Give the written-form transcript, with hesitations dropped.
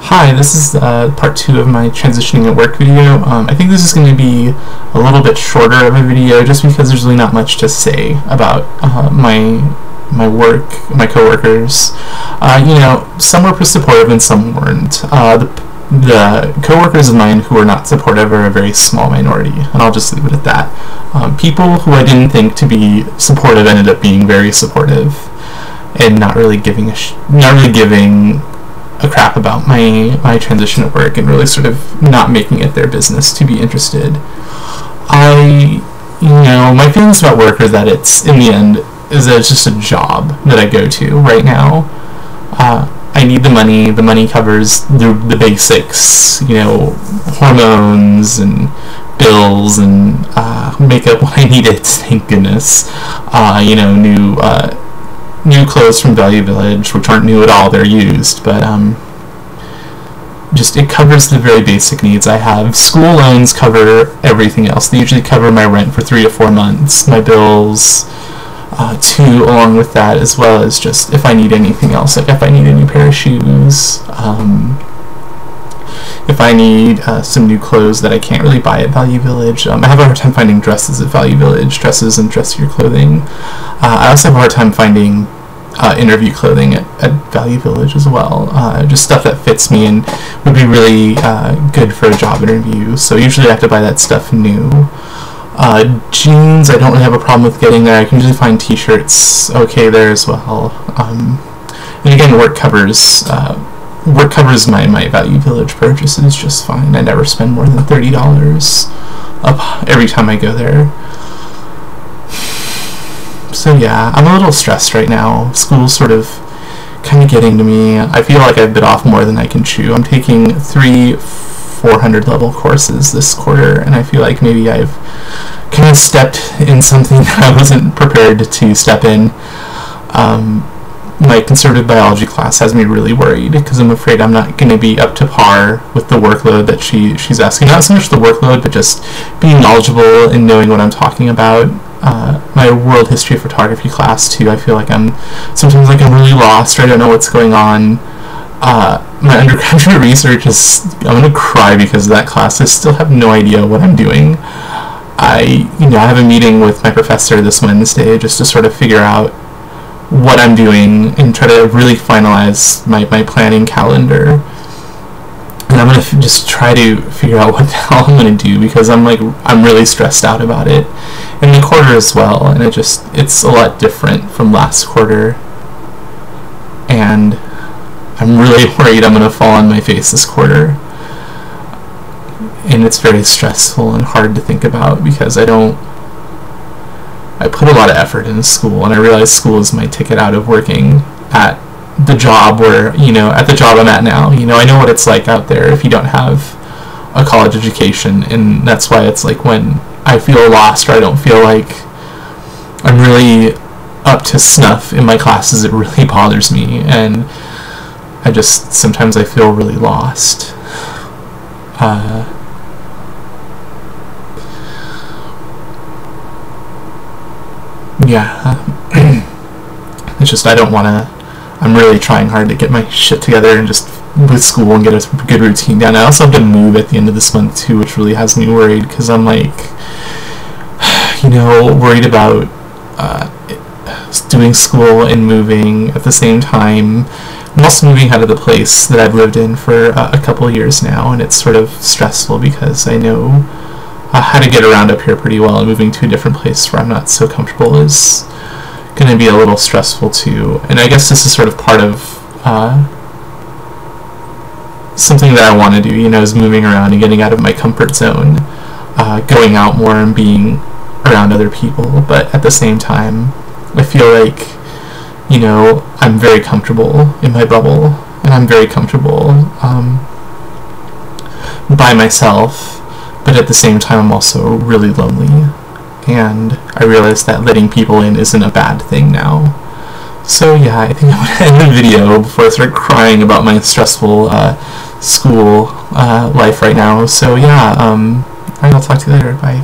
Hi, this is part 2 of my transitioning at work video. I think this is going to be a little bit shorter of a video just because there's really not much to say about my work, my coworkers. Some were supportive and some weren't. The coworkers of mine who were not supportive are a very small minority, and I'll just leave it at that. People who I didn't think to be supportive ended up being very supportive and not really giving a crap about my transition at work and really sort of not making it their business to be interested. My feelings about work are that it's, in the end, is that it's just a job that I go to right now. I need the money covers the basics, hormones and bills and makeup when I need it, thank goodness. New clothes from Value Village, which aren't new at all, they're used, but just it covers the very basic needs I have. School loans cover everything else. They usually cover my rent for 3 to 4 months, my bills, too, along with that, as well as just if I need anything else, like if I need a new pair of shoes, if I need some new clothes that I can't really buy at Value Village. I have a hard time finding dresses at Value Village, dresses and dressier clothing. I also have a hard time finding interview clothing at Value Village as well. Just stuff that fits me and would be really good for a job interview. So usually I have to buy that stuff new. Jeans, I don't really have a problem with getting there. I can usually find t-shirts okay there as well. And again, work covers my Value Village purchases just fine. I never spend more than $30 every time I go there. So yeah, I'm a little stressed right now. School's sort of kind of getting to me. I feel like I've bit off more than I can chew. I'm taking 3 400 level courses this quarter, and I feel like maybe I've kind of stepped in something that I wasn't prepared to step in. My conservative biology class has me really worried because I'm afraid I'm not going to be up to par with the workload that she's asking. Not so much the workload, but just being knowledgeable and knowing what I'm talking about. My world history of photography class too, I feel like I'm really lost, or I don't know what's going on. My undergraduate research is, I'm going to cry because of that class. I still have no idea what I'm doing. I have a meeting with my professor this Wednesday just to sort of figure out what I'm doing and try to really finalize my planning calendar. And I'm going to just try to figure out what the hell I'm going to do because I'm really stressed out about it. And the quarter as well, and it's a lot different from last quarter. And I'm really worried I'm going to fall on my face this quarter. And it's very stressful and hard to think about because I put a lot of effort into school, and I realize school is my ticket out of working at the job at the job I'm at now. I know what it's like out there if you don't have a college education, and that's why it's like when I feel lost or I don't feel like I'm really up to snuff in my classes, it really bothers me, and sometimes I feel really lost. Yeah, it's just I'm really trying hard to get my shit together and just with school and get a good routine down. I also have to move at the end of this month too, which really has me worried because I'm worried about doing school and moving at the same time. I'm also moving out of the place that I've lived in for a couple years now, and it's sort of stressful because I know how to get around up here pretty well, and moving to a different place where I'm not so comfortable is going to be a little stressful too. And I guess this is sort of part of something that I want to do, is moving around and getting out of my comfort zone, going out more and being around other people. But at the same time, I feel like, I'm very comfortable in my bubble, and I'm very comfortable by myself. But at the same time, I'm also really lonely, and I realize that letting people in isn't a bad thing now. So yeah, I think I'm going to end the video before I start crying about my stressful school life right now. So yeah, I'll talk to you later. Bye.